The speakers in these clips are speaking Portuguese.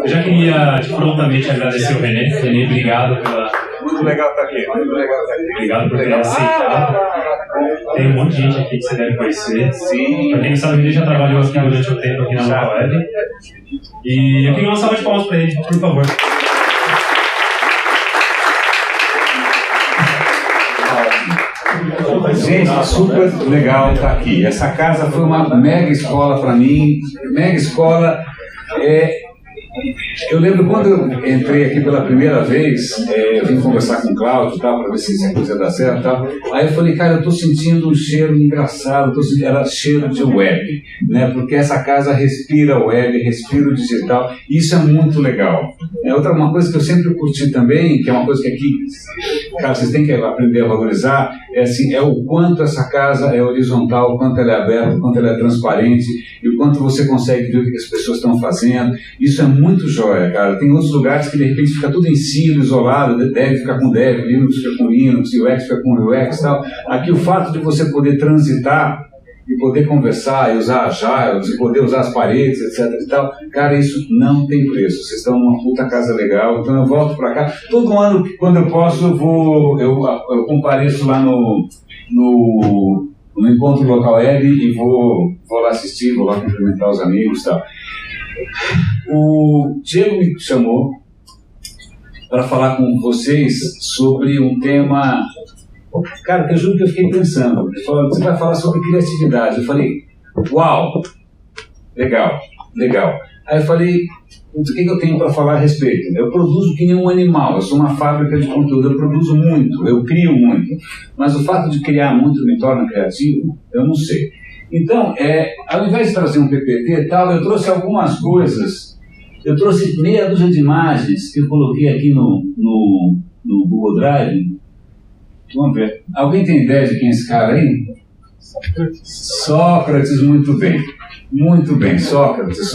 Eu já queria prontamente agradecer o René. René, obrigado pela... Muito legal estar aqui. Obrigado por ter aceitado. Tem um monte de gente aqui que você deve conhecer. Sim. Para quem não sabe, ele já trabalhou aqui durante o tempo aqui na Local Web. E eu queria uma salva de palmas para ele, por favor. Gente, super legal estar aqui. Essa casa foi uma mega escola para mim. Mega escola. Eu lembro quando eu entrei aqui pela primeira vez, eu vim conversar com o Cláudio e tal, para ver se a coisa dá certo e tal. Aí eu falei, cara, eu estou sentindo um cheiro engraçado, era cheiro de web, né? Porque essa casa respira web, respira o digital, e isso é muito legal. Uma coisa que eu sempre curti também, que é uma coisa que aqui, cara, vocês têm que aprender a valorizar, é o quanto essa casa é horizontal, o quanto ela é aberta, o quanto ela é transparente, e o quanto você consegue ver o que as pessoas estão fazendo. Isso é muito jóia, cara. Tem outros lugares que de repente fica tudo em silo, isolado, Dev fica com Dev, Linux fica com Linux, UX fica com UX e tal. Aqui o fato de você poder transitar e poder conversar e usar Agile, e poder usar as paredes, etc e tal, cara, isso não tem preço. Vocês estão numa puta casa legal, então eu volto pra cá. Todo ano, quando eu posso, eu compareço lá no encontro Local Web e vou lá assistir, vou lá cumprimentar os amigos e tal. O Diego me chamou para falar com vocês sobre um tema, cara, que eu juro que eu fiquei pensando. Ele falou, você vai falar sobre criatividade. Eu falei, uau, legal. Aí eu falei, o que eu tenho para falar a respeito? Eu produzo que nem um animal, eu sou uma fábrica de conteúdo, eu produzo muito, eu crio muito, mas o fato de criar muito me torna criativo? Eu não sei. Então, ao invés de trazer um PPT e tal, eu trouxe algumas coisas. Eu trouxe meia dúzia de imagens que eu coloquei aqui no Google Drive. Vamos ver. Alguém tem ideia de quem é esse cara aí? Sócrates, muito bem. Muito bem, Sócrates.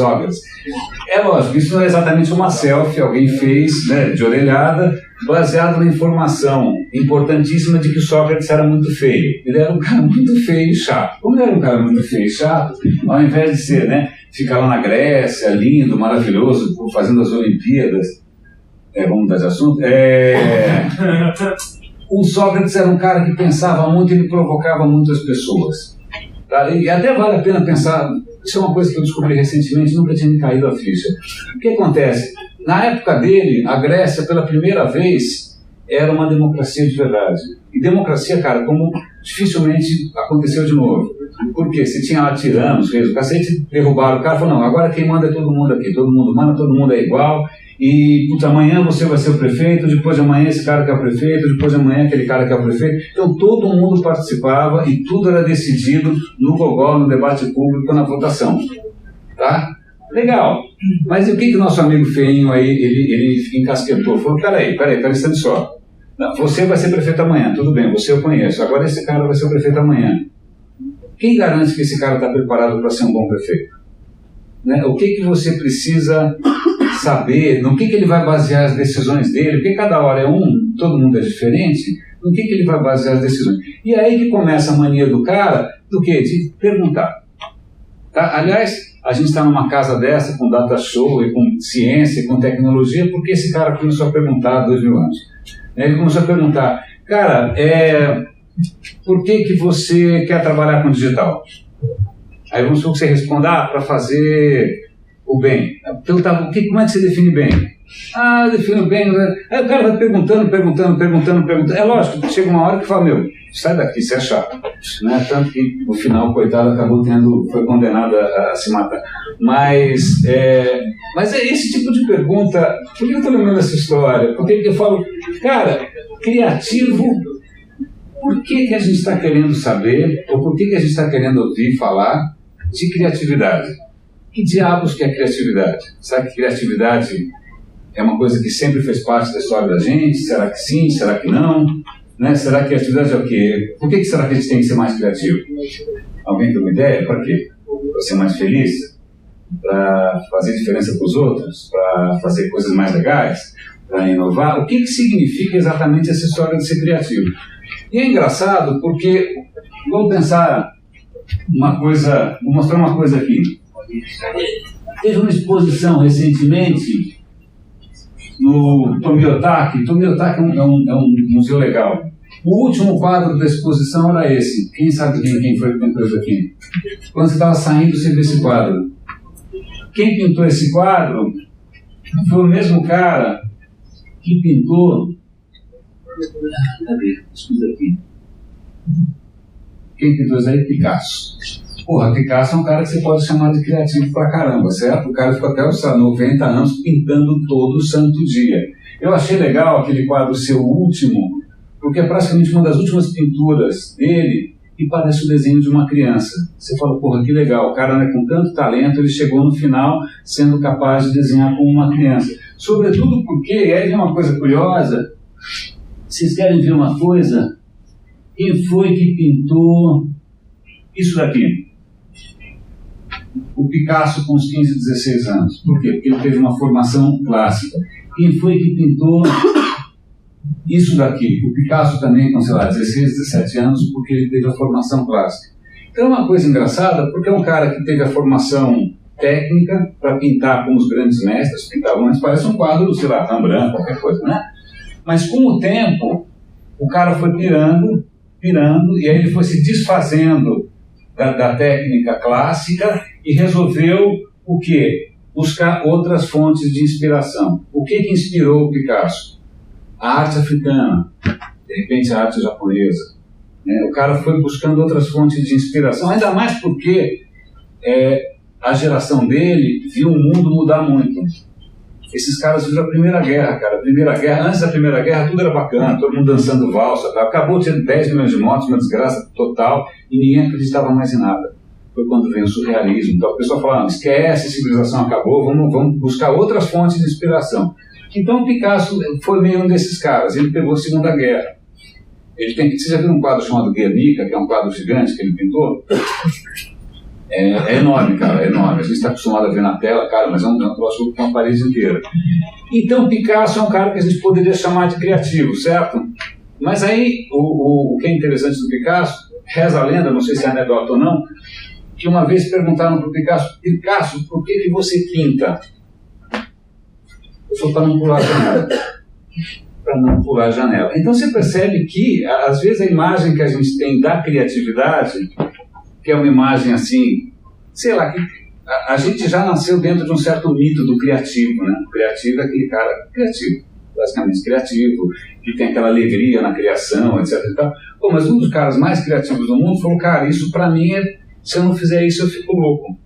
É lógico, isso não é exatamente uma selfie, alguém fez, né, de orelhada, baseado na informação importantíssima de que Sócrates era muito feio. Ele era um cara muito feio e chato. Como ele era um cara muito feio e chato, ao invés de ser, né, ficar lá na Grécia, lindo, maravilhoso, fazendo as Olimpíadas, vamos mudar de assunto, o Sócrates era um cara que pensava muito, ele provocava muito as pessoas. Tá? E até vale a pena pensar, isso é uma coisa que eu descobri recentemente, nunca tinha me caído a ficha. O que acontece? Na época dele, a Grécia, pela primeira vez, era uma democracia de verdade. E democracia, cara, como dificilmente aconteceu de novo. Por quê? Se tinha lá tiranos, reis do cacete, derrubaram o cara, falou, não, agora quem manda é todo mundo aqui, todo mundo manda, todo mundo é igual, e putz, amanhã você vai ser o prefeito, depois de amanhã esse cara que é o prefeito, depois de amanhã aquele cara que é o prefeito. Então todo mundo participava e tudo era decidido no gogó, no debate público, na votação. Tá? Legal. Mas e o que nosso amigo feinho aí, ele encasquetou? Falou, peraí, um instante só. Não, você vai ser prefeito amanhã, tudo bem, você eu conheço. Agora esse cara vai ser o prefeito amanhã. Quem garante que esse cara está preparado para ser um bom prefeito? Né? O que você precisa saber? No que ele vai basear as decisões dele? Porque cada hora é todo mundo é diferente. No que ele vai basear as decisões? E aí que começa a mania do cara, do quê? De perguntar. Tá? Aliás, a gente está numa casa dessa, com data show, e com ciência, e com tecnologia, porque esse cara começou a perguntar há 2000 anos. Ele começou a perguntar, cara, por que você quer trabalhar com digital? Aí vamos supor que você responda, para fazer o bem. Então, tá, como é que você define bem? Eu defino bem. Né? Aí o cara vai perguntando. É lógico, chega uma hora que fala, meu, sai daqui, você é chato. Né? Tanto que no final, coitado, foi condenado a se matar. Mas é esse tipo de pergunta. Por que eu estou lembrando essa história? Porque eu falo, cara, criativo. Por que a gente está querendo saber, ou por que a gente está querendo ouvir falar de criatividade? Que diabos que é criatividade? Será que criatividade é uma coisa que sempre fez parte da história da gente? Será que sim? Será que não? Né? Será que criatividade é o quê? Por que será que a gente tem que ser mais criativo? Alguém tem uma ideia? Para quê? Para ser mais feliz? Para fazer diferença para os outros? Para fazer coisas mais legais? Para inovar? O que significa exatamente essa história de ser criativo? E é engraçado porque, vamos pensar uma coisa, vou mostrar uma coisa aqui. Teve uma exposição recentemente no Tomiotaki. Tomiotaki é um museu legal. O último quadro da exposição era esse. Quem sabe quem foi que pintou isso aqui? Quando você estava saindo, você viu esse quadro. Quem pintou esse quadro foi o mesmo cara que pintou... Cadê? Escuta aqui. Quem pintou isso aí? Picasso. Porra, Picasso é um cara que você pode chamar de criativo pra caramba, certo? O cara ficou até os 90 anos pintando todo santo dia. Eu achei legal aquele quadro seu último, porque é praticamente uma das últimas pinturas dele e parece o desenho de uma criança. Você fala, porra, que legal, o cara, né, com tanto talento, ele chegou no final sendo capaz de desenhar como uma criança. Sobretudo porque, e aí vem uma coisa curiosa, vocês querem ver uma coisa? Quem foi que pintou isso daqui? O Picasso com uns 15, 16 anos. Por quê? Porque ele teve uma formação clássica. Quem foi que pintou isso daqui? O Picasso também com, sei lá, 16, 17 anos, porque ele teve a formação clássica. Então é uma coisa engraçada, porque é um cara que teve a formação técnica para pintar com os grandes mestres, pintavam, mas parece um quadro, sei lá, Rembrandt, qualquer coisa, né? Mas com o tempo, o cara foi pirando, e aí ele foi se desfazendo da técnica clássica e resolveu o quê? Buscar outras fontes de inspiração. O que inspirou o Picasso? A arte africana, de repente a arte japonesa. O cara foi buscando outras fontes de inspiração, ainda mais porque a geração dele viu o mundo mudar muito. Esses caras viram a Primeira Guerra, cara. Antes da Primeira Guerra tudo era bacana, todo mundo dançando valsa, tá? Acabou tendo 10 milhões de mortos, uma desgraça total, e ninguém acreditava mais em nada. Foi quando veio o surrealismo. Então a pessoa falava, não, esquece, a civilização acabou, vamos buscar outras fontes de inspiração. Então o Picasso foi meio um desses caras, ele pegou a Segunda Guerra. Você já viu um quadro chamado Guernica, que é um quadro gigante que ele pintou? É enorme, cara, é enorme. A gente está acostumado a ver na tela, cara, mas é um troço com uma parede inteira. Então, Picasso é um cara que a gente poderia chamar de criativo, certo? Mas aí, o que é interessante do Picasso, reza a lenda, não sei se é anedota ou não, que uma vez perguntaram para o Picasso, Picasso, por que você pinta? Eu sou para não pular a janela. Para não pular a janela. Então, você percebe que, às vezes, a imagem que a gente tem da criatividade, que é uma imagem assim, sei lá, que a gente já nasceu dentro de um certo mito do criativo, né? O criativo é aquele cara criativo, basicamente criativo, que tem aquela alegria na criação, etc. E tal. Pô, mas um dos caras mais criativos do mundo falou, cara, isso pra mim, se eu não fizer isso, eu fico louco.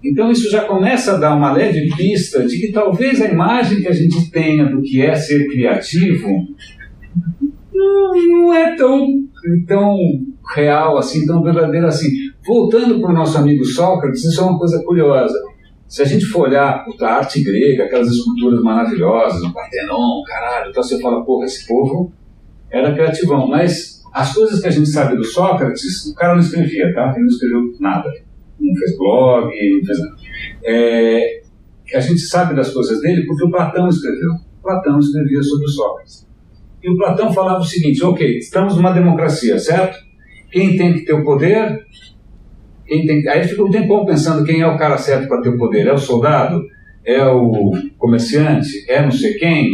Então isso já começa a dar uma leve pista de que talvez a imagem que a gente tenha do que é ser criativo não é tão real assim, tão verdadeiro assim. Voltando para o nosso amigo Sócrates, isso é uma coisa curiosa. Se a gente for olhar a arte grega, aquelas esculturas maravilhosas, o Partenon, caralho, então você fala, porra, esse povo era criativão. Mas as coisas que a gente sabe do Sócrates, o cara não escrevia, tá? Ele não escreveu nada. Não fez blog, não fez nada. A gente sabe das coisas dele porque o Platão escreveu. Platão escrevia sobre o Sócrates. E o Platão falava o seguinte, ok, estamos numa democracia, certo? Quem tem que ter o poder? Aí fica um tempão pensando quem é o cara certo para ter o poder. É o soldado? É o comerciante? É não sei quem?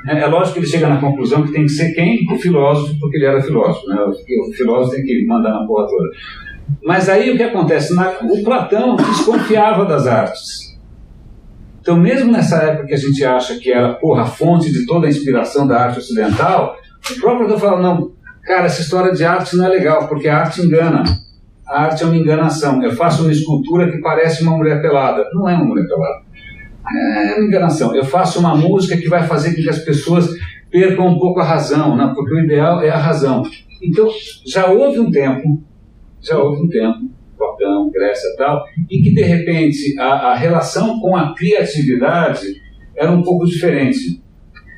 É lógico que ele chega na conclusão que tem que ser quem? O filósofo, porque ele era filósofo, né? O filósofo tem que mandar na porra toda. Mas aí o que acontece? O Platão desconfiava das artes. Então, mesmo nessa época que a gente acha que era, a fonte de toda a inspiração da arte ocidental, o próprio Platão fala, não, cara, essa história de arte não é legal, porque a arte engana. A arte é uma enganação. Eu faço uma escultura que parece uma mulher pelada. Não é uma mulher pelada. É uma enganação. Eu faço uma música que vai fazer com que as pessoas percam um pouco a razão, né? Porque o ideal é a razão. Então, já houve um tempo, Platão, Grécia e tal, e que de repente a relação com a criatividade era um pouco diferente.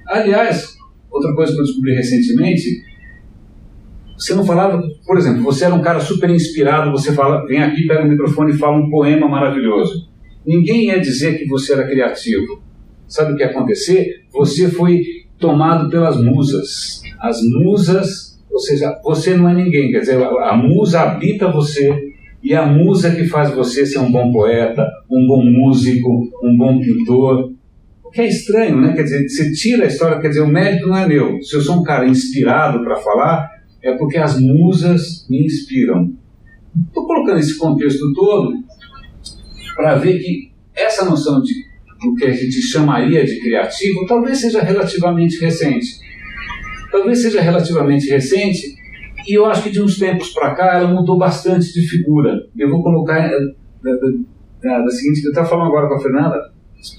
Aliás, outra coisa que eu descobri recentemente, você não falava, por exemplo, você era um cara super inspirado, você fala, vem aqui, pega o microfone e fala um poema maravilhoso. Ninguém ia dizer que você era criativo. Sabe o que ia acontecer? Você foi tomado pelas musas. As musas, ou seja, você não é ninguém, quer dizer, a musa habita você E a musa que faz você ser um bom poeta, um bom músico, um bom pintor. O que é estranho, né? Quer dizer, você tira a história, quer dizer, o mérito não é meu. Se eu sou um cara inspirado para falar, é porque as musas me inspiram. Estou colocando esse contexto todo para ver que essa noção de o que a gente chamaria de criativo talvez seja relativamente recente. Talvez seja relativamente recente, e eu acho que de uns tempos para cá ela mudou bastante de figura. Eu vou colocar da seguinte, eu estava falando agora com a Fernanda,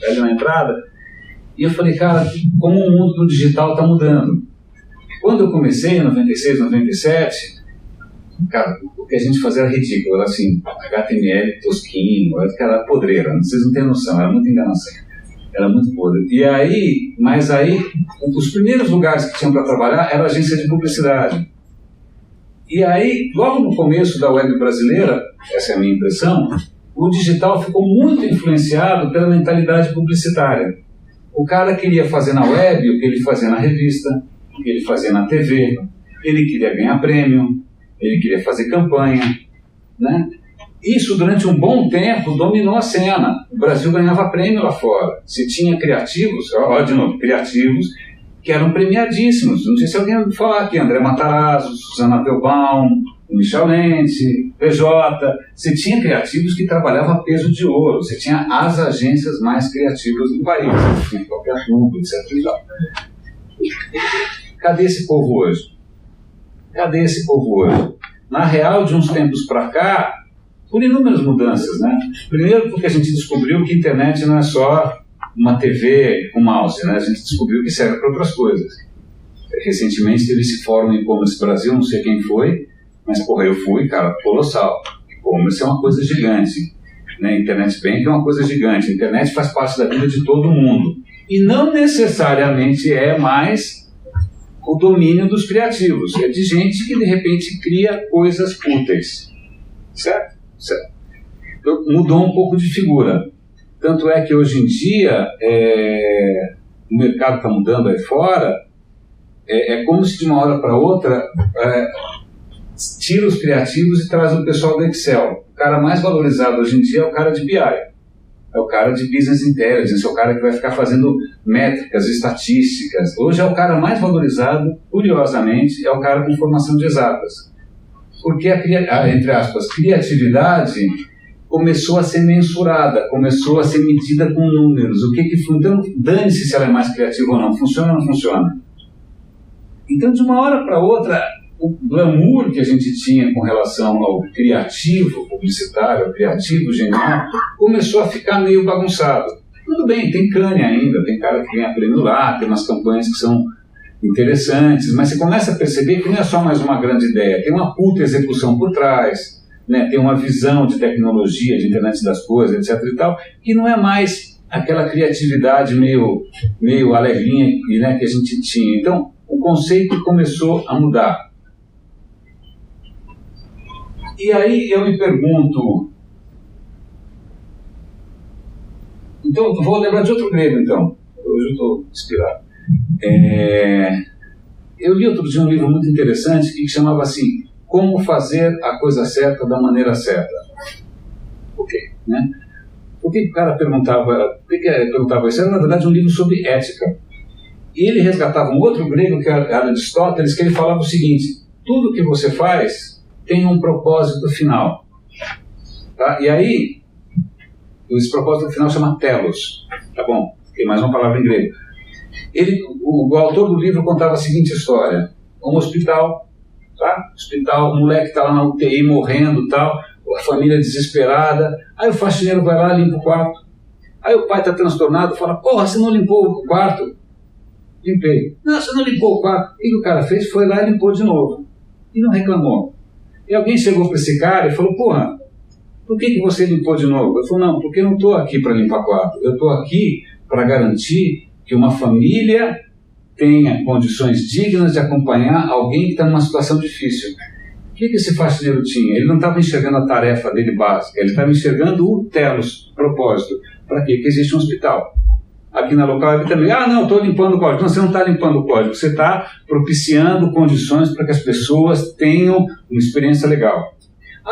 ali na entrada, e eu falei, cara, como o mundo do digital está mudando. Quando eu comecei, em 96, 97, cara, o que a gente fazia era ridículo, era assim, HTML tosquinho, era podreira, vocês não têm noção, era muito enganação, era muito podre. E aí, mas aí, os primeiros lugares que tinham para trabalhar era agência de publicidade. E aí, logo no começo da web brasileira, essa é a minha impressão, o digital ficou muito influenciado pela mentalidade publicitária. O cara queria fazer na web o que ele fazia na revista, o que ele fazia na TV, ele queria ganhar prêmio, ele queria fazer campanha, né? Isso durante um bom tempo dominou a cena. O Brasil ganhava prêmio lá fora. Se tinha criativos, olha de novo, criativos que eram premiadíssimos. Não sei se alguém ouviu falar aqui, André Matarazzo, Susana Applebaum, Michel Lente, PJ. Você tinha criativos que trabalhavam a peso de ouro. Você tinha as agências mais criativas do país. Você tinha qualquer clube, etc. Cadê esse povo hoje? Cadê esse povo hoje? Na real, de uns tempos para cá, por inúmeras mudanças, né? Primeiro porque a gente descobriu que a internet não é só uma TV com mouse, né? A gente descobriu que serve para outras coisas. Recentemente teve esse fórum e-commerce Brasil, não sei quem foi, mas porra, eu fui, cara, colossal. E-commerce é uma coisa gigante, né? Internet Bank é uma coisa gigante. A internet faz parte da vida de todo mundo. E não necessariamente é mais o domínio dos criativos. É de gente que de repente cria coisas úteis. Certo? Certo. Então, mudou um pouco de figura. Tanto é que hoje em dia o mercado está mudando aí fora, é como se de uma hora para outra tira os criativos e traz o pessoal do Excel. O cara mais valorizado hoje em dia é o cara de BI, é o cara de Business Intelligence, é o cara que vai ficar fazendo métricas, estatísticas. Hoje é o cara mais valorizado, curiosamente, é o cara com formação de exatas. Porque entre aspas, criatividade começou a ser mensurada, começou a ser medida com números. Então, dane-se se ela é mais criativa ou não, funciona ou não funciona. Então, de uma hora para outra, o glamour que a gente tinha com relação ao criativo publicitário, ao criativo genial, começou a ficar meio bagunçado. Tudo bem, tem cane ainda, tem cara que ganha prêmio lá, tem umas campanhas que são interessantes, mas você começa a perceber que não é só mais uma grande ideia, tem uma puta execução por trás, né? Tem uma visão de tecnologia, de internet das coisas, etc. e tal, que não é mais aquela criatividade meio alegrinha, né, que a gente tinha. Então, o conceito começou a mudar. E aí eu me pergunto... Então, vou lembrar de outro grego, então. Hoje eu estou inspirado. Eu li outro dia um livro muito interessante que chamava assim, Como Fazer a Coisa Certa da Maneira Certa. Por quê? Né? Por que o cara perguntava isso? Era, na verdade, um livro sobre ética. E ele resgatava um outro grego, que era Aristóteles, que ele falava o seguinte, tudo que você faz tem um propósito final. Tá? E aí, esse propósito final chama telos. Tá bom? Tem mais uma palavra em grego. O autor do livro contava a seguinte história. Um hospital, tá? Hospital, o moleque está lá na UTI morrendo e tal, a família desesperada, aí o faxineiro vai lá e limpa o quarto. Aí o pai está transtornado e fala, porra, você não limpou o quarto? Limpei. Não, você não limpou o quarto. O que o cara fez? Foi lá e limpou de novo. E não reclamou. E alguém chegou para esse cara e falou, porra, por que você limpou de novo? Ele falou, não, porque eu não estou aqui para limpar quarto. Eu estou aqui para garantir que uma família tenha condições dignas de acompanhar alguém que está numa situação difícil. O que esse faxineiro tinha? Ele não estava enxergando a tarefa dele básica, ele estava enxergando o telos, o propósito. Para quê? Que existe um hospital. Aqui na local ele também, não, estou limpando o código. Não, você não está limpando o código, você está propiciando condições para que as pessoas tenham uma experiência legal.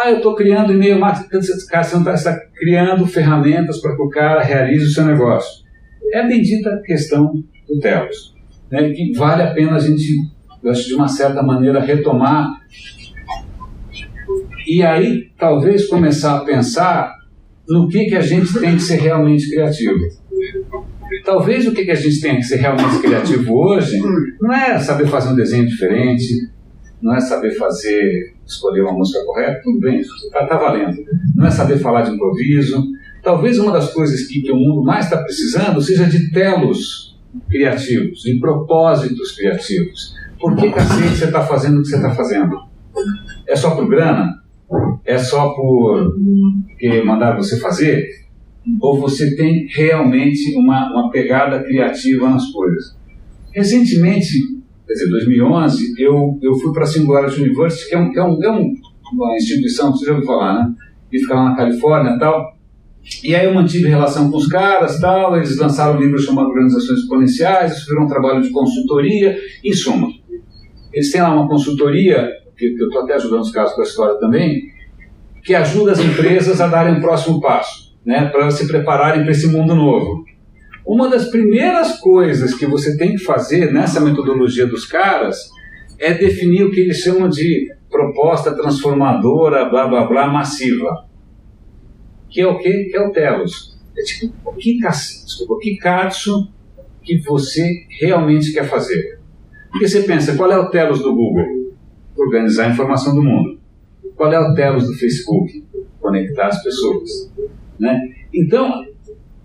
eu estou criando e-mail marketing. Cara, você não está criando ferramentas para que o cara realize o seu negócio. É a bendita questão do Telos, né, que vale a pena a gente, eu acho, de uma certa maneira, retomar e aí talvez começar a pensar no que a gente tem que ser realmente criativo. Talvez o que a gente tem que ser realmente criativo hoje não é saber fazer um desenho diferente, não é saber escolher uma música correta, tudo bem, está valendo. Não é saber falar de improviso. Talvez uma das coisas que o mundo mais está precisando seja de telos criativos, de propósitos criativos. Por que cacete você está fazendo o que você está fazendo? É só por grana? É só porque mandaram você fazer? Ou você tem realmente uma pegada criativa nas coisas? Recentemente, quer dizer, 2011, eu fui para a Singularity University, que é uma instituição, você já ouviu falar, né? Que fica lá na Califórnia e tal. E aí eu mantive relação com os caras, tal, eles lançaram um livro chamado Organizações Exponenciais, eles fizeram um trabalho de consultoria, em suma. Eles têm lá uma consultoria, que eu estou até ajudando os caras com a história também, que ajuda as empresas a darem o próximo passo, né, para se prepararem para esse mundo novo. Uma das primeiras coisas que você tem que fazer nessa metodologia dos caras é definir o que eles chamam de proposta transformadora, blá blá blá, massiva. Que é o quê? Que é o Telos. É tipo, o que katsu que você realmente quer fazer? Porque você pensa, qual é o Telos do Google? Organizar a informação do mundo. Qual é o Telos do Facebook? Conectar as pessoas. Né? Então,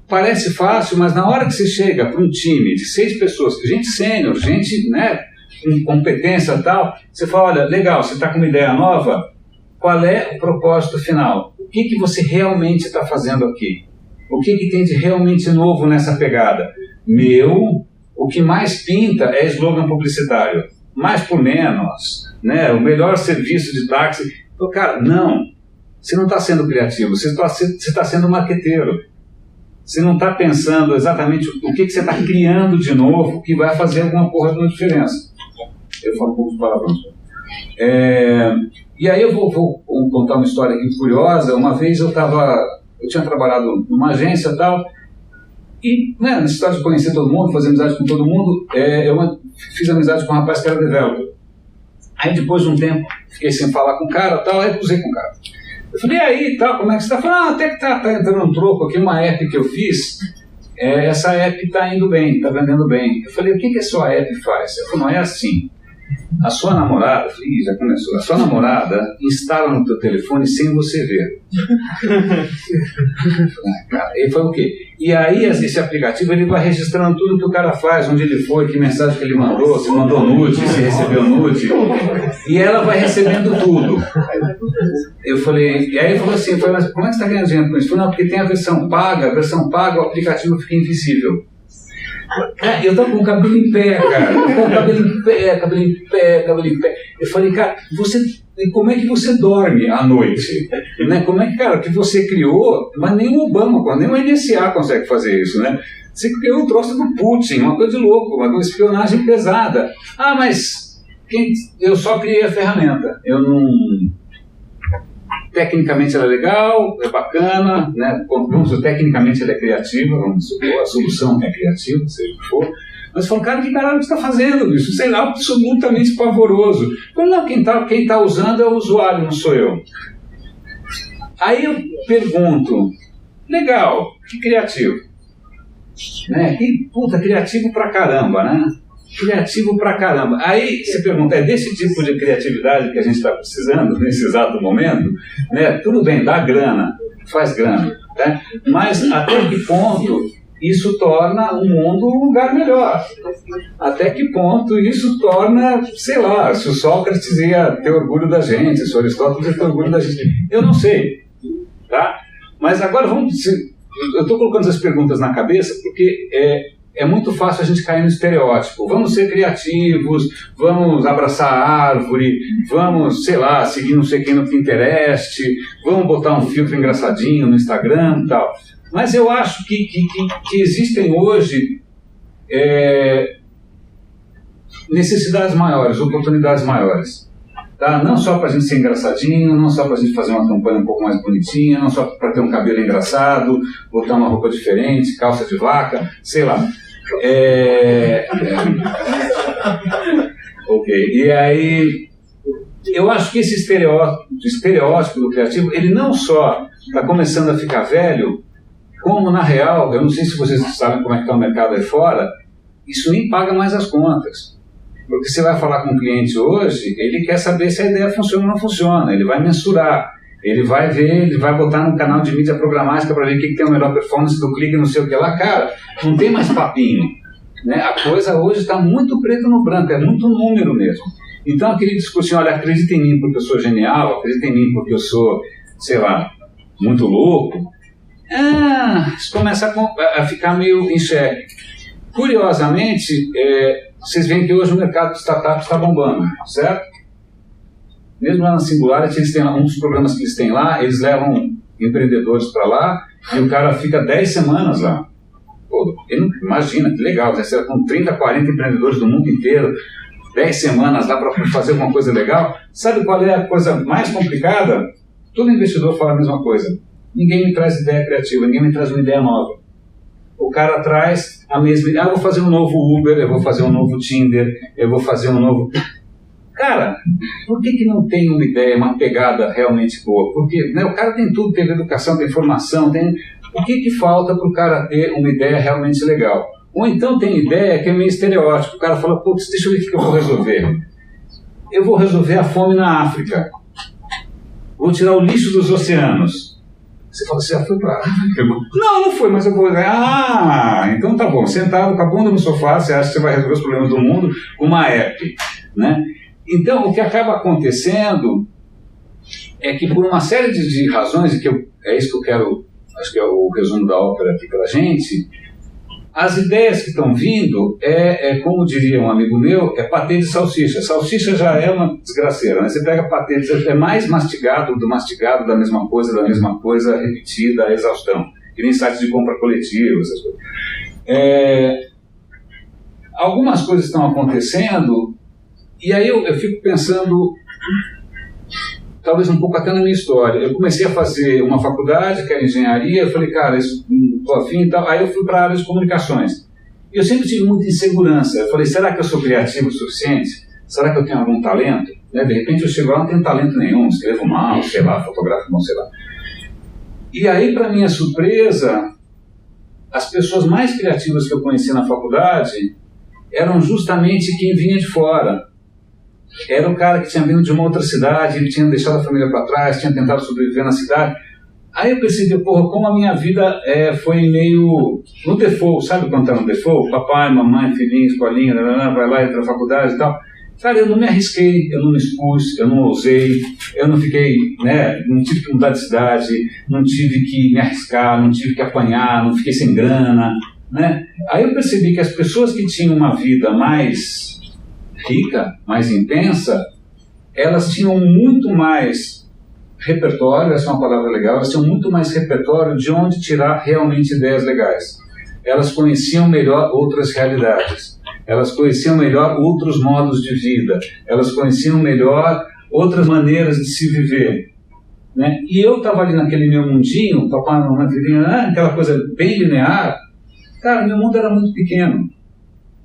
parece fácil, mas na hora que você chega para um time de 6 pessoas, gente sênior, gente, né, com competência e tal, você fala, olha, legal, você está com uma ideia nova, qual é o propósito final? O que você realmente está fazendo aqui? O que tem de realmente novo nessa pegada? O que mais pinta é slogan publicitário. Mais por menos, né? O melhor serviço de táxi. Então, cara, não. Você não está sendo criativo, você está sendo marqueteiro. Você não está pensando exatamente o que você está criando de novo que vai fazer alguma porra de uma diferença. Eu falo um pouco de palavrões. E aí eu vou contar uma história aqui curiosa. Uma vez eu tinha trabalhado numa agência e tal, e né, nessa história de conhecer todo mundo, fazer amizade com todo mundo, eu fiz amizade com um rapaz que era developer. Aí depois de um tempo, fiquei sem falar com o cara e tal, aí cruzei com o cara. Eu falei, e aí, tal, como é que você está? Falei, até que tá entrando um troco aqui, uma app que eu fiz, essa app está indo bem, está vendendo bem. Eu falei, o que a sua app faz? Ele falou, não, é assim. A sua namorada, já começou, a sua namorada instala no teu telefone sem você ver. Cara, ele falou o quê? E aí esse aplicativo ele vai registrando tudo que o cara faz, onde ele foi, que mensagem que ele mandou, se mandou nude, se recebeu nude, e ela vai recebendo tudo. Eu falei, e aí ele falou assim, mas como é que você está ganhando dinheiro com isso? Eu falei, não, porque tem a versão paga o aplicativo fica invisível. Eu tô com o cabelo em pé, cara. Com o cabelo em pé. Eu falei, cara, como é que você dorme à noite? Né? Como é que, cara, que você criou, mas nem o Obama, nem o NSA consegue fazer isso, né? Você criou um troço do Putin, uma coisa de louco, uma espionagem pesada. Mas eu só criei a ferramenta. Eu não... Tecnicamente ela é legal, é bacana, né? Tecnicamente ela é criativa, vamos supor, a solução é criativa, seja o que for. Mas falam, cara, que caralho você está fazendo, bicho? Sei lá, absolutamente pavoroso. Não, quem tá usando é o usuário, não sou eu. Aí eu pergunto, legal, que criativo. Né? Que puta, criativo pra caramba, né? Criativo pra caramba. Aí você pergunta, é desse tipo de criatividade que a gente está precisando nesse exato momento? Né? Tudo bem, dá grana, faz grana. Né? Mas até que ponto isso torna o mundo um lugar melhor? Até que ponto isso torna, sei lá, se o Sócrates ia ter orgulho da gente, se o Aristóteles ia ter orgulho da gente? Eu não sei. Tá? Mas agora eu estou colocando essas perguntas na cabeça porque é muito fácil a gente cair no estereótipo. Vamos ser criativos, vamos abraçar a árvore, vamos, sei lá, seguir não sei quem no Pinterest, vamos botar um filtro engraçadinho no Instagram e tal. Mas eu acho que existem hoje necessidades maiores, oportunidades maiores. Tá? Não só para a gente ser engraçadinho, não só para a gente fazer uma campanha um pouco mais bonitinha, não só para ter um cabelo engraçado, botar uma roupa diferente, calça de vaca, sei lá. Ok, e aí eu acho que esse estereótipo do criativo, ele não só está começando a ficar velho, como na real, eu não sei se vocês sabem como é que está o mercado aí fora, isso nem paga mais as contas. Porque você vai falar com um cliente hoje, ele quer saber se a ideia funciona ou não funciona, ele vai mensurar, ele vai ver, ele vai botar no canal de mídia programática para ver o que tem a melhor performance do clique, não sei o que lá. Cara, não tem mais papinho, né? A coisa hoje está muito preto no branco, é muito número mesmo. Então aquele discurso, olha, acredita em mim porque eu sou genial, acredita em mim porque eu sou, sei lá, muito louco, isso começa a ficar meio em xeque. Curiosamente, vocês veem que hoje o mercado de startups está bombando, certo? Mesmo lá na Singularity, eles têm um dos programas que eles têm lá, eles levam empreendedores para lá e o cara fica 10 semanas lá. Pô, imagina, que legal, você vai com 30, 40 empreendedores do mundo inteiro, 10 semanas lá para fazer alguma coisa legal. Sabe qual é a coisa mais complicada? Todo investidor fala a mesma coisa. Ninguém me traz ideia criativa, ninguém me traz uma ideia nova. O cara traz a mesma ideia, eu vou fazer um novo Uber, eu vou fazer um novo Tinder, eu vou fazer um novo... Cara, por que não tem uma ideia, uma pegada realmente boa? Porque, né, o cara tem tudo, tem educação, tem formação, tem... O que falta para o cara ter uma ideia realmente legal? Ou então tem ideia que é meio estereótipo, o cara fala, putz, deixa eu ver o que eu vou resolver. Eu vou resolver a fome na África. Vou tirar o lixo dos oceanos. Você fala, você já foi para a África? Não foi, mas eu vou... então tá bom. Sentado com a bunda no sofá, você acha que você vai resolver os problemas do mundo com uma app, né? Então, o que acaba acontecendo é que por uma série de razões, e é isso que eu quero, acho que é o resumo da ópera aqui para a gente, as ideias que estão vindo como diria um amigo meu, é patê de salsicha. Salsicha já é uma desgraceira, né? Você pega patê, é mais mastigado da mesma coisa, repetida, a exaustão. Que nem sites de compra coletiva, essas coisas. Algumas coisas estão acontecendo, e aí eu fico pensando, talvez um pouco até na minha história. Eu comecei a fazer uma faculdade, que era engenharia, eu falei, cara, isso não estou afim e tal. Aí eu fui para a área de comunicações. E eu sempre tive muita insegurança. Eu falei, será que eu sou criativo o suficiente? Será que eu tenho algum talento? Né? De repente eu chego lá, não tenho talento nenhum, escrevo mal, sei lá, fotografo mal, sei lá. E aí, para minha surpresa, as pessoas mais criativas que eu conheci na faculdade eram justamente quem vinha de fora. Era o cara que tinha vindo de uma outra cidade, ele tinha deixado a família para trás, tinha tentado sobreviver na cidade. Aí eu percebi, como a minha vida foi meio no default, sabe quando tá no default? Papai, mamãe, filhinho, escolinha, vai lá, entra na faculdade e tal. Cara, eu não me arrisquei, eu não me expus, eu não ousei, eu não fiquei, né, não tive que mudar de cidade, não tive que me arriscar, não tive que apanhar, não fiquei sem grana, né? Aí eu percebi que as pessoas que tinham uma vida mais rica, mais intensa, elas tinham muito mais repertório, essa é uma palavra legal, elas tinham muito mais repertório de onde tirar realmente ideias legais. Elas conheciam melhor outras realidades, elas conheciam melhor outros modos de vida, elas conheciam melhor outras maneiras de se viver, né? E eu estava ali naquele meu mundinho, papai, mamãe, filhinha, aquela coisa bem linear. Cara, meu mundo era muito pequeno.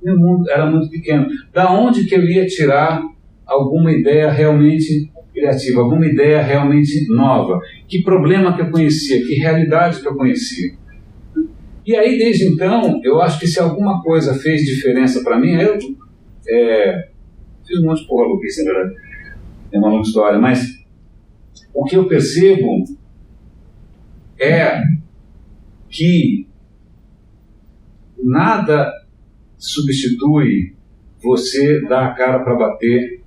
Meu mundo era muito pequeno. Da onde que eu ia tirar alguma ideia realmente criativa, alguma ideia realmente nova? Que problema que eu conhecia? Que realidade que eu conhecia? E aí, desde então, eu acho que se alguma coisa fez diferença para mim, eu fiz um monte de porra louquice, na verdade. É uma longa história, mas o que eu percebo é que nada substitui você dar a cara para bater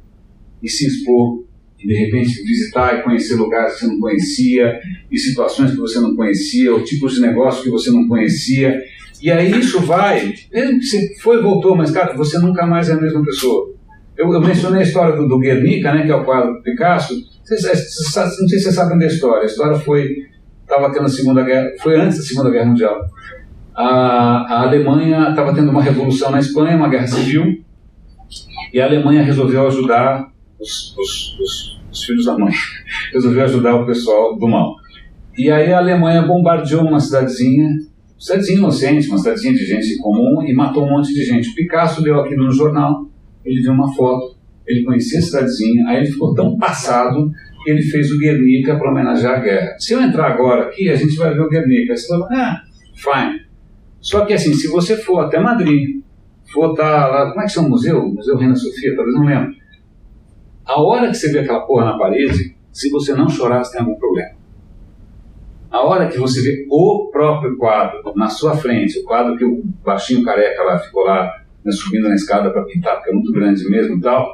e se expor e de repente visitar e conhecer lugares que você não conhecia e situações que você não conhecia ou tipos de negócio que você não conhecia, e aí isso vai, mesmo que você foi e voltou, mas cara, você nunca mais é a mesma pessoa. Eu mencionei a história do Guernica, né, que é o quadro do Picasso. Não sei se vocês sabem da história. A história estava tendo a Segunda Guerra, foi antes da Segunda Guerra Mundial. A Alemanha estava tendo uma revolução na Espanha, uma guerra civil, e a Alemanha resolveu ajudar os filhos da mãe, resolveu ajudar o pessoal do mal. E aí a Alemanha bombardeou uma cidadezinha inocente, uma cidadezinha de gente comum, e matou um monte de gente. O Picasso leu aquilo no jornal, ele viu uma foto, ele conhecia a cidadezinha, aí ele ficou tão passado que ele fez o Guernica para homenagear a guerra. Se eu entrar agora aqui, a gente vai ver o Guernica. Aí você fala, fine. Só que assim, se você for até Madrid, for estar lá, como é que chama o museu? Museu Reina Sofia, talvez não lembro. A hora que você vê aquela porra na parede, se você não chorar, você tem algum problema. A hora que você vê o próprio quadro na sua frente, o quadro que o baixinho careca lá ficou lá, né, subindo na escada para pintar, porque é muito grande mesmo e tal,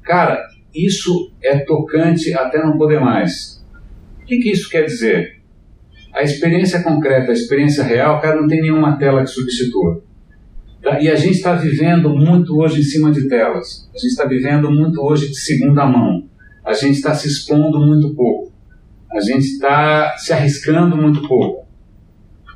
cara, isso é tocante até não poder mais. O que isso quer dizer? A experiência concreta, a experiência real, cara, não tem nenhuma tela que substitua. Tá? E a gente está vivendo muito hoje em cima de telas. A gente está vivendo muito hoje de segunda mão. A gente está se expondo muito pouco. A gente está se arriscando muito pouco.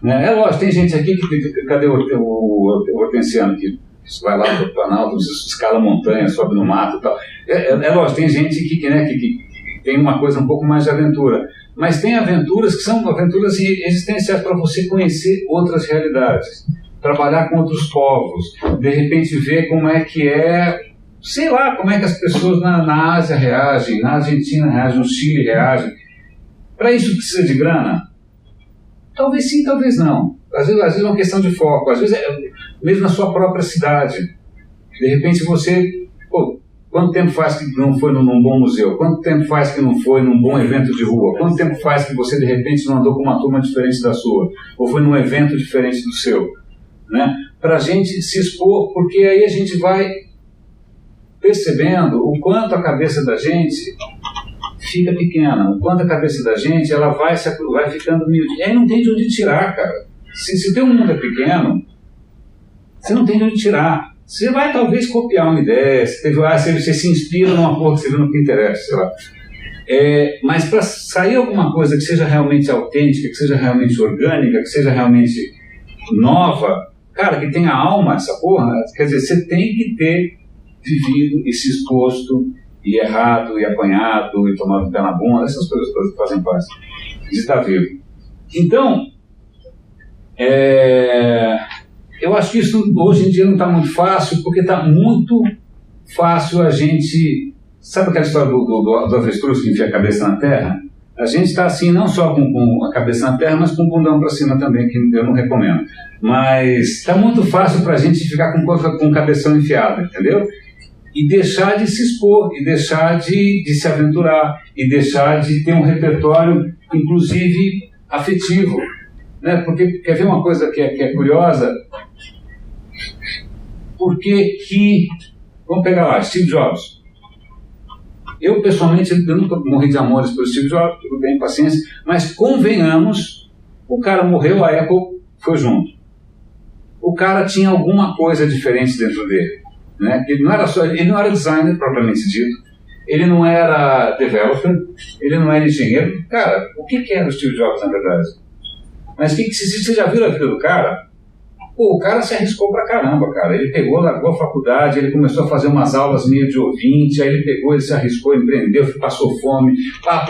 Né? É lógico, tem gente aqui que... Cadê o Hortensiano que vai lá para o Planalto, escala montanha, sobe no mato e tal. É lógico, tem gente que tem uma coisa um pouco mais de aventura. Mas tem aventuras que são aventuras existenciais para você conhecer outras realidades. Trabalhar com outros povos. De repente ver como é que sei lá, como é que as pessoas na Ásia reagem, na Argentina reagem, no Chile reagem. Para isso precisa de grana? Talvez sim, talvez não. Às vezes é uma questão de foco, às vezes mesmo na sua própria cidade. De repente você... quanto tempo faz que não foi num bom museu? Quanto tempo faz que não foi num bom evento de rua? Quanto tempo faz que você de repente não andou com uma turma diferente da sua? Ou foi num evento diferente do seu? Né? Para a gente se expor, porque aí a gente vai percebendo o quanto a cabeça da gente fica pequena, o quanto a cabeça da gente ela vai ficando humilde. E aí não tem de onde tirar, cara. Se teu mundo é pequeno, você não tem de onde tirar. Você vai talvez copiar uma ideia, você se inspira numa porra que você viu no Pinterest, sei lá. Mas para sair alguma coisa que seja realmente autêntica, que seja realmente orgânica, que seja realmente nova, cara, que tenha alma essa porra, quer dizer, você tem que ter vivido e se exposto, e errado, e apanhado, e tomado o pé na bunda, essas coisas todas que fazem parte de estar vivo. Então, eu acho que isso hoje em dia não está muito fácil, porque está muito fácil a gente... Sabe aquela história do avestruz que enfia a cabeça na terra? A gente está assim, não só com a cabeça na terra, mas com o bundão para cima também, que eu não recomendo. Mas está muito fácil para a gente ficar com o cabeção enfiado, entendeu? E deixar de se expor, e deixar de se aventurar, e deixar de ter um repertório, inclusive, afetivo. Né? Porque, quer ver uma coisa que é curiosa? Porque vamos pegar lá, Steve Jobs. Eu, pessoalmente, eu nunca morri de amores pelo Steve Jobs, tudo bem, paciência, mas convenhamos, o cara morreu, a Apple foi junto. O cara tinha alguma coisa diferente dentro dele. Né? Ele não era designer propriamente dito, ele não era developer, ele não era engenheiro. Cara, o que era o Steve Jobs na verdade? Mas você já viu a vida do cara? Pô, o cara se arriscou pra caramba, cara. Ele largou a faculdade, ele começou a fazer umas aulas meio de ouvinte, aí ele se arriscou, empreendeu, passou fome, pá.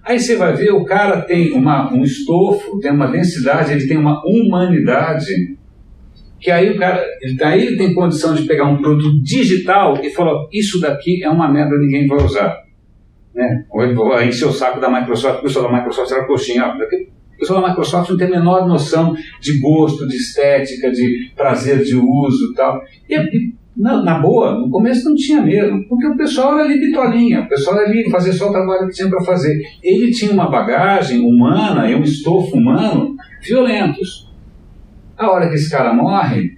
Aí você vai ver, o cara tem um estofo, tem uma densidade, ele tem uma humanidade, que aí o cara, ele tem condição de pegar um produto digital e falar, isso daqui é uma merda, ninguém vai usar. Né? Ou ele vai encher o saco da Microsoft, o pessoal da Microsoft era coxinha, o pessoal da Microsoft não tem a menor noção de gosto, de estética, de prazer de uso e tal. E na boa, no começo não tinha mesmo, porque o pessoal era ali bitolinha, o pessoal era ali fazer só o trabalho que tinha para fazer. Ele tinha uma bagagem humana e um estofo humano violentos. A hora que esse cara morre,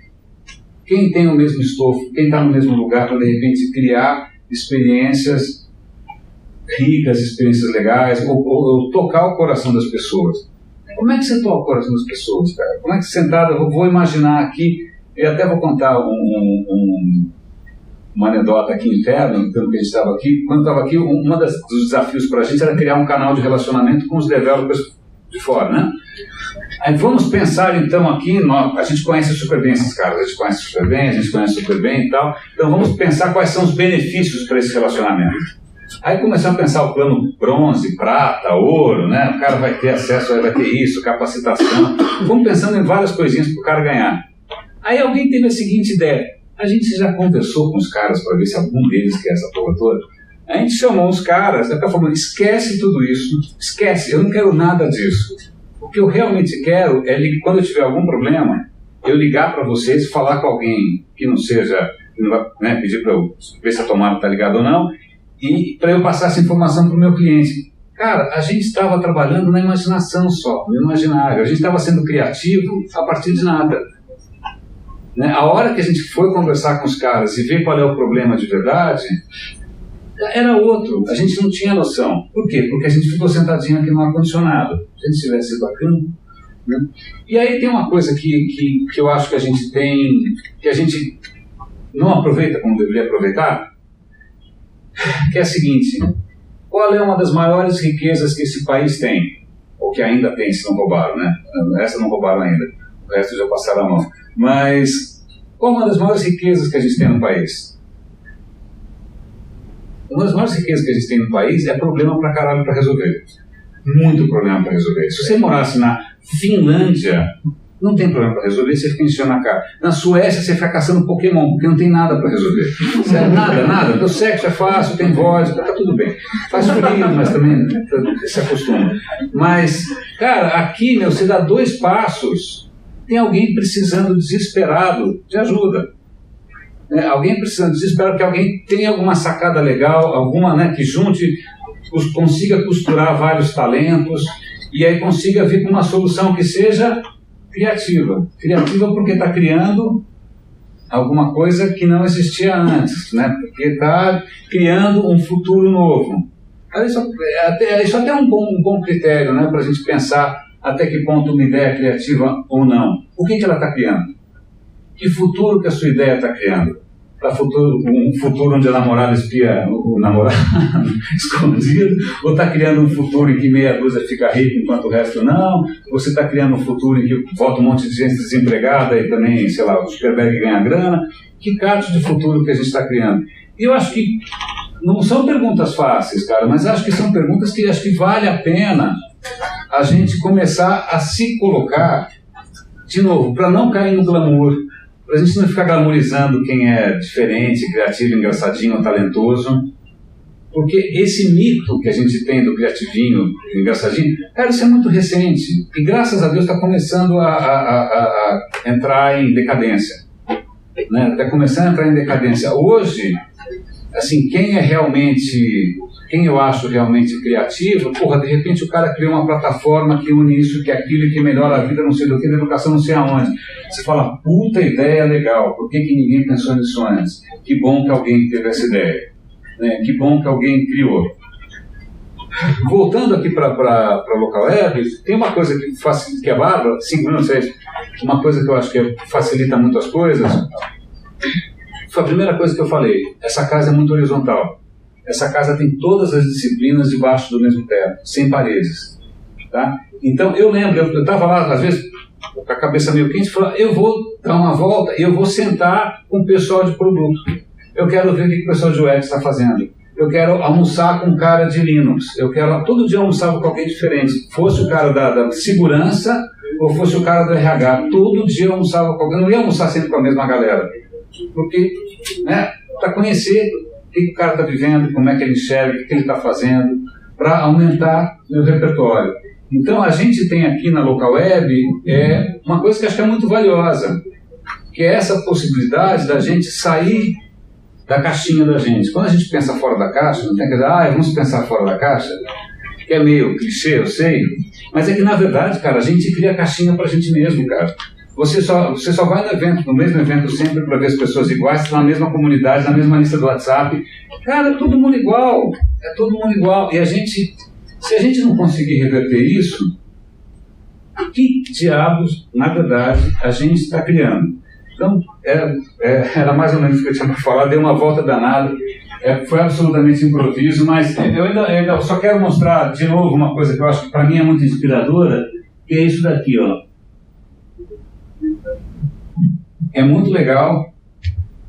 quem tem o mesmo estofo, quem está no mesmo lugar para de repente criar experiências ricas, experiências legais, ou tocar o coração das pessoas. Como é que você toca o coração das pessoas, cara? Como é que sentado, eu vou imaginar aqui, eu até vou contar uma anedota aqui interna, pelo que a gente estava aqui. Quando estava aqui, dos desafios para a gente era criar um canal de relacionamento com os developers de fora, né? Aí vamos pensar então aqui, a gente conhece super bem esses caras, a gente conhece super bem, a gente conhece super bem e tal, então vamos pensar quais são os benefícios para esse relacionamento. Aí começamos a pensar o plano bronze, prata, ouro, né? O cara vai ter acesso, vai ter isso, capacitação, vamos pensando em várias coisinhas para o cara ganhar. Aí alguém teve a seguinte ideia, a gente já conversou com os caras para ver se algum deles quer essa porra toda. A gente chamou os caras, o cara falou, esquece tudo isso, esquece, eu não quero nada disso. O que eu realmente quero é, quando eu tiver algum problema, eu ligar para vocês e falar com alguém que não seja, que não vai, né, pedir para eu ver se a tomada está ligada ou não, e para eu passar essa informação para o meu cliente. Cara, a gente estava trabalhando na imaginação só, no imaginário, a gente estava sendo criativo a partir de nada. Né? A hora que a gente foi conversar com os caras e ver qual é o problema de verdade, era outro, a gente não tinha noção. Por quê? Porque a gente ficou sentadinho aqui no ar-condicionado. Se a gente tivesse sido bacana, né? E aí tem uma coisa que eu acho que a gente tem, que a gente não aproveita como deveria aproveitar, que é a seguinte, qual é uma das maiores riquezas que esse país tem? Ou que ainda tem, se não roubaram, né? Essa não roubaram ainda, o resto já passaram a mão. Mas qual é uma das maiores riquezas que a gente tem no país? Uma das maiores riquezas que a gente tem no país é problema pra caralho pra resolver. Muito problema pra resolver. Se você morasse na Finlândia, não tem problema pra resolver, você fica enchendo a cara. Na Suécia, você fica caçando Pokémon, porque não tem nada pra resolver. Sério, nada. O sexo é fácil, tem vodka, tá tudo bem. Faz frio, mas também se acostuma. Mas, cara, aqui, você dá 2 passos, tem alguém precisando desesperado de ajuda. Alguém precisando desesperado que alguém tenha alguma sacada legal, alguma, né, que junte, consiga costurar vários talentos e aí consiga vir com uma solução que seja criativa. Criativa porque está criando alguma coisa que não existia antes, né? Porque está criando um futuro novo. Isso até é um bom critério, né, para a gente pensar até que ponto uma ideia é criativa ou não. O que ela está criando? Que futuro que a sua ideia está criando? Um futuro onde a namorada espia o namorado escondido? Ou está criando um futuro em que meia dúzia fica rica enquanto o resto não? Ou você está criando um futuro em que volta um monte de gente desempregada e também, sei lá, o Superbag ganha grana? Que caso de futuro que a gente está criando? E eu acho que não são perguntas fáceis, cara, mas acho que são perguntas que acho que vale a pena a gente começar a se colocar, de novo, para não cair no glamour, para a gente não ficar glamourizando quem é diferente, criativo, engraçadinho, talentoso, porque esse mito que a gente tem do criativinho, engraçadinho, cara, isso é muito recente, e graças a Deus está começando a entrar em decadência, né? Está começando a entrar em decadência. Hoje, assim, quem eu acho realmente criativo, de repente o cara cria uma plataforma que une isso, que aquilo, que melhora a vida, não sei do que, da educação não sei aonde. Você fala, puta ideia legal, por que ninguém pensou nisso antes? Que bom que alguém teve essa ideia, né? Que bom que alguém criou. Voltando aqui para Local Web, tem uma coisa que é bárbara, 5 minutos, uma coisa que eu acho que facilita muito as coisas. Foi a primeira coisa que eu falei, essa casa é muito horizontal. Essa casa tem todas as disciplinas debaixo do mesmo teto, sem paredes. Tá? Então, eu lembro, eu estava lá, às vezes, com a cabeça meio quente, falando, eu vou dar uma volta e eu vou sentar com o pessoal de produto. Eu quero ver o que o pessoal de UX está fazendo. Eu quero almoçar com um cara de Linux. Eu quero todo dia almoçar com alguém diferente. Fosse o cara da segurança ou fosse o cara do RH. Todo dia eu almoçava com alguém. Eu não ia almoçar sempre com a mesma galera. Porque, né, para conhecer o que o cara está vivendo, como é que ele enxerga, o que ele está fazendo, para aumentar meu repertório. Então, a gente tem aqui na Local Web uma coisa que acho que é muito valiosa, que é essa possibilidade da gente sair da caixinha da gente. Quando a gente pensa fora da caixa, não tem que dizer, vamos pensar fora da caixa, que é meio clichê, eu sei, mas é que, na verdade, cara, a gente cria a caixinha para a gente mesmo, cara. Você só vai no evento, no mesmo evento sempre, para ver as pessoas iguais, na mesma comunidade, na mesma lista do WhatsApp. Cara, é todo mundo igual. É todo mundo igual. E se a gente não conseguir reverter isso, que diabos, na verdade, a gente está criando? Então, era mais ou menos o que eu tinha para falar, dei uma volta danada. Foi absolutamente improviso, mas eu ainda só quero mostrar de novo uma coisa que eu acho que para mim é muito inspiradora, que é isso daqui, ó. É muito legal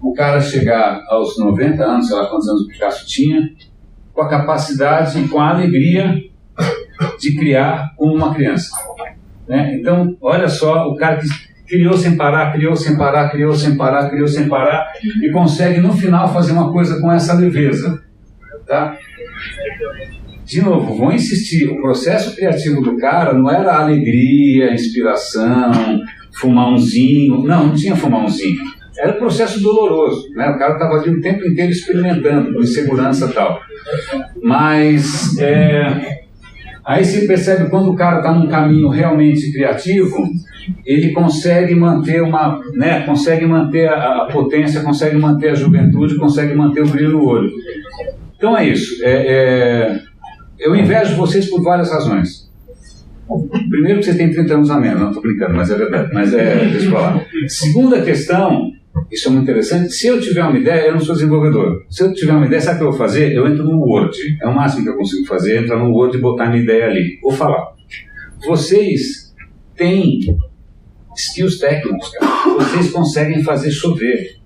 o cara chegar aos 90 anos, sei lá quantos anos o Picasso tinha, com a capacidade e com a alegria de criar como uma criança, né? Então, olha só, o cara que criou sem parar, criou sem parar, criou sem parar, criou sem parar, e consegue no final fazer uma coisa com essa leveza, tá? De novo, vou insistir, o processo criativo do cara não era alegria, inspiração, fumãozinho, não tinha fumãozinho, era um processo doloroso, né? O cara estava ali o tempo inteiro experimentando, com insegurança e tal, mas aí se percebe quando o cara está num caminho realmente criativo, ele consegue manter consegue manter a potência, consegue manter a juventude, consegue manter o brilho no olho. Então é isso. Eu invejo vocês por várias razões. Primeiro que vocês têm 30 anos a menos, não estou brincando, mas é verdade. Deixa eu falar. Segunda questão, isso é muito interessante, se eu tiver uma ideia, eu não sou desenvolvedor. Se eu tiver uma ideia, sabe o que eu vou fazer? Eu entro no Word. É o máximo que eu consigo fazer, entrar no Word e botar minha ideia ali. Vou falar. Vocês têm skills técnicos, cara. Vocês conseguem fazer chover.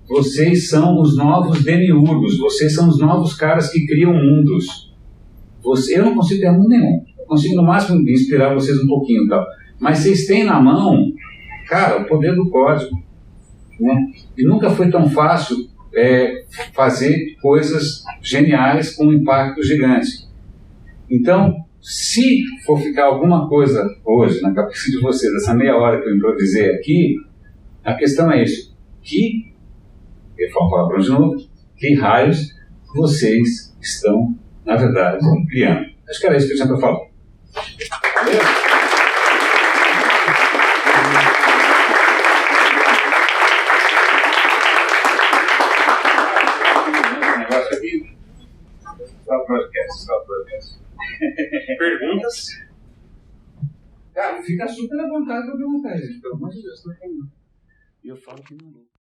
Vocês são os novos demiurgos. Vocês são os novos caras que criam mundos. Eu não consigo criar mundo nenhum. Eu consigo, no máximo, inspirar vocês um pouquinho e tal. Mas vocês têm na mão, cara, o poder do código, né? E nunca foi tão fácil fazer coisas geniais com um impacto gigante. Então, se for ficar alguma coisa hoje na cabeça de vocês, essa meia hora que eu improvisei aqui, a questão é isso. Eu falo palavrão de novo, que raios vocês estão, na verdade, criando? Acho que era isso que eu tinha para falar. Valeu? Negócio aqui. Só podcast. Perguntas? Cara, fica super à vontade para perguntar, gente. Pelo amor de Deus, não tem não. E eu falo que não.